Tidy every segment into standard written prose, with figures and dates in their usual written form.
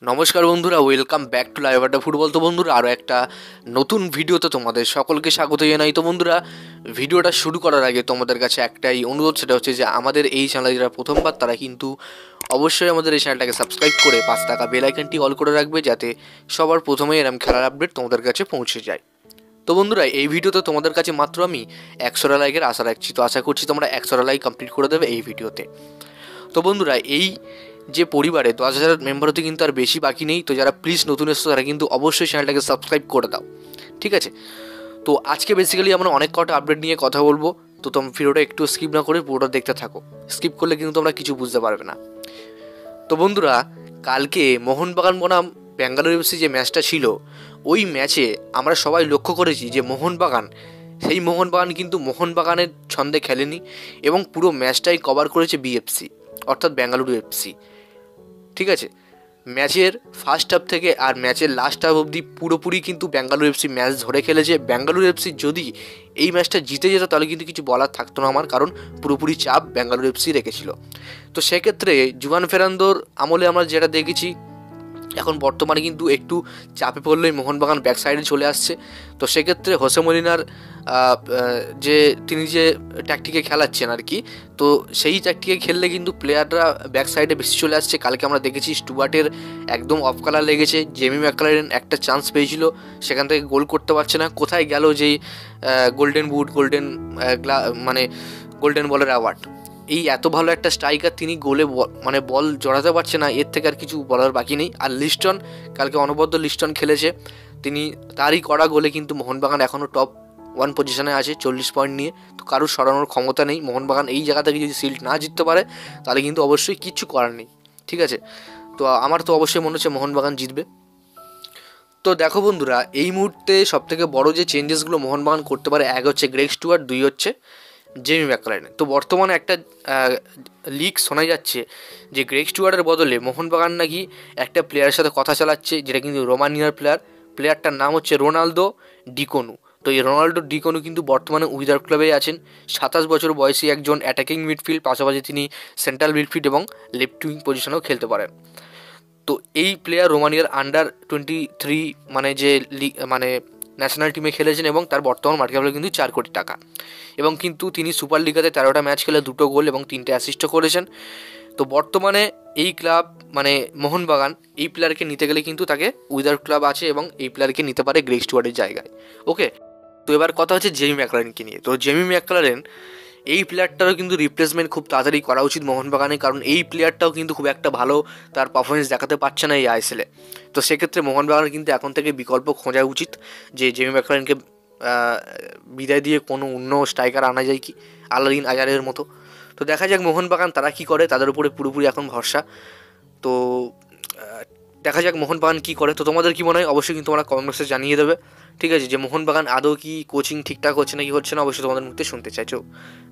নমস্কার বন্ধুরা, welcome back to live আড্ডা ফুটবল। তো বন্ধুরা, আরও একটা নতুন ভিডিওতে তোমাদের সকলকে স্বাগত জানাই। তো বন্ধুরা, ভিডিওটা শুরু করার আগে তোমাদের কাছে একটাই অনুরোধ, সেটা হচ্ছে যে আমাদের এই চ্যানেলে যারা প্রথমবার তারা কিন্তু অবশ্যই আমাদের এই চ্যানেলটাকে সাবস্ক্রাইব করে পাশে থাকা বেল আইকনটি অল করে রাখবে, যাতে সবার প্রথমেই এরকম খেলার আপডেট তোমাদের কাছে পৌঁছে যায়। তো বন্ধুরা, এই ভিডিওতে তোমাদের কাছে মাত্র আমি 100টা লাইকের আশা রাখছি। তো আশা করছি তোমরা 100টা লাইক কমপ্লিট করে দেবে এই ভিডিওতে। তো বন্ধুরা, এই যে পরিবারে 10,000 মেম্বার হতে কিন্তু আর বেশি বাকি নেই। তো যারা প্লিজ নতুন এসছো তারা কিন্তু অবশ্যই চ্যানেলটাকে সাবস্ক্রাইব করে দাও, ঠিক আছে? তো আজকে বেসিক্যালি আমরা অনেক কটা আপডেট নিয়ে কথা বলবো। তো তোমরা ভিডিওটা একটু স্কিপ না করে পুরোটা দেখতে থাকো। স্কিপ করলে কিন্তু তোমরা কিছু বুঝতে পারবে না। তো বন্ধুরা, কালকে মোহনবাগান বনাম ব্যাঙ্গালোর এফসি যে ম্যাচটা ছিল, ওই ম্যাচে আমরা সবাই লক্ষ্য করেছি যে সেই মোহনবাগান কিন্তু মোহনবাগানের ছন্দে খেলেনি এবং পুরো ম্যাচটাই কভার করেছে বিএফসি, অর্থাৎ বেঙ্গালুরু এফসি, ঠিক আছে? ম্যাচের ফার্স্ট হাফ থেকে আর ম্যাচের লাস্ট হাফ অবধি পুরোপুরি কিন্তু বেঙ্গালুরু এফসি ম্যাচ ধরে খেলেছে। বেঙ্গালুরু এফসি যদি এই ম্যাচটা জিতে যেত তাহলে কিন্তু কিছু বলার থাকতো না আমার, কারণ পুরোপুরি চাপ বেঙ্গালুরু এফসি রেখেছিল। তো সেক্ষেত্রে জুয়ান ফেরান্দোর আমলে আমরা যেটা দেখেছি, এখন বর্তমানে কিন্তু একটু চাপে পড়লেই মোহনবাগান ব্যাক সাইডে চলে আসছে। তো সেক্ষেত্রে হোসে মলিনার যে তিনি যে ট্যাকটিকে খেলাচ্ছেন আর কি, তো সেই ট্যাকটিকে খেললে কিন্তু প্লেয়াররা ব্যাক সাইডে বেশি চলে আসছে। কালকে আমরা দেখেছি স্টুয়ার্টের একদম অফ কালার লেগেছে, জেমি ম্যাকলারেন একটা চান্স পেয়েছিল, সেখান থেকে গোল করতে পারছে না। কোথায় গেল যেই গোল্ডেন বুট, মানে গোল্ডেন বলের অ্যাওয়ার্ড? এই এত ভালো একটা স্ট্রাইকার, তিনি গোলে বল জড়াতে পারছে না, এর থেকে আর কিছু বলার বাকি নেই। আর লিস্টন, কালকে অনবদ্য লিস্টন খেলেছে, তিনি তারই করা গোলে কিন্তু মোহনবাগান এখনও টপ 1 পজিশনে আছে 40 পয়েন্ট নিয়ে। তো কারোর সরানোর ক্ষমতা নেই। মোহনবাগান এই জায়গা থেকে যদি শিল্ড না জিততে পারে তাহলে কিন্তু অবশ্যই কিচ্ছু করার নেই, ঠিক আছে? তো আমার তো অবশ্যই মনে হচ্ছে মোহনবাগান জিতবে। তো দেখো বন্ধুরা, এই মুহূর্তে সবথেকে বড় যে চেঞ্জেসগুলো মোহনবাগান করতে পারে, এক হচ্ছে গ্রেগ স্টুয়ার্ট, 2 হচ্ছে জেমি ম্যাকলারেন। তো বর্তমানে একটা লিক শোনা যাচ্ছে যে গ্রেগ স্টুয়ার্টের বদলে মোহনবাগান নাকি একটা প্লেয়ারের সাথে কথা চালাচ্ছে, যেটা কিন্তু রোমানিয়ার প্লেয়ারটার নাম হচ্ছে রোনালদো ডিকোনু। তো এই রোনালদো ডিকোনু কিন্তু বর্তমানে উইদার ক্লাবে আছেন। 27 বছর বয়সী একজন অ্যাটাকিং মিডফিল্ড, পাশাপাশি তিনি সেন্ট্রাল মিডফিল্ড এবং লেফট উইং পজিশনেও খেলতে পারেন। তো এই প্লেয়ার রোমানিয়ার আন্ডার-23 মানে ন্যাশনাল টিমে খেলেছেন এবং তার বর্তমান মার্কেট ভ্যালু কিন্তু 4 কোটি টাকা। এবং কিন্তু তিনি সুপার লিগাতে 13টা ম্যাচ খেলে 2টো গোল এবং 3টে অ্যাসিস্টও করেছেন। তো বর্তমানে এই ক্লাব মানে মোহনবাগান এই প্লেয়ারকে নিতে গেলে কিন্তু তাকে উইদার ক্লাব আছে এবং এই প্লেয়ারকে নিতে পারে গ্রেগ স্টুয়ার্টের জায়গায়। ওকে, তো এবার কথা হচ্ছে জেমি ম্যাকলারেনকে নিয়ে। তো জেমি ম্যাকলারেন এই প্লেয়ারটারও কিন্তু রিপ্লেসমেন্ট খুব তাড়াতাড়ি করা উচিত মোহনবাগানে, কারণ এই প্লেয়ারটাও কিন্তু খুব একটা ভালো তার পারফরমেন্স দেখাতে পারছে না এই আইএসএলে। তো সেক্ষেত্রে মোহনবাগানের কিন্তু এখন থেকে বিকল্প খোঁজা উচিত, যে জেমি ম্যাকলারেনকে বিদায় দিয়ে কোনো অন্য স্ট্রাইকার আনা যায় কি, আলাদিন আজারের মতো। তো দেখা যাক মোহনবাগান তারা কী করে, তাদের উপরে পুরোপুরি এখন ভরসা। তো দেখা যাক মোহনবাগান কী করে। তো তোমাদের কী মনে হয় অবশ্যই কিন্তু তোমরা কমেন্ট বক্সে জানিয়ে দেবে, ঠিক আছে? যে মোহনবাগান আদৌ কি কোচিং ঠিকঠাক হচ্ছে না কি হচ্ছে না, অবশ্যই তোমাদের মুখে শুনতে চাইছো।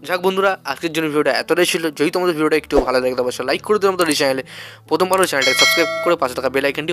যাক বন্ধুরা, আজকের জন্য ভিডিওটা এতটাই ছিল। যদি তোমাদের ভিডিওটা একটু ভালো লাগে অবশ্যই লাইক করে দিও আমাদের এই চ্যানেলে। প্রথমবারও চ্যানেলটাকে সাবস্ক্রাইব করে পাশে থাকা বেল আইকনটি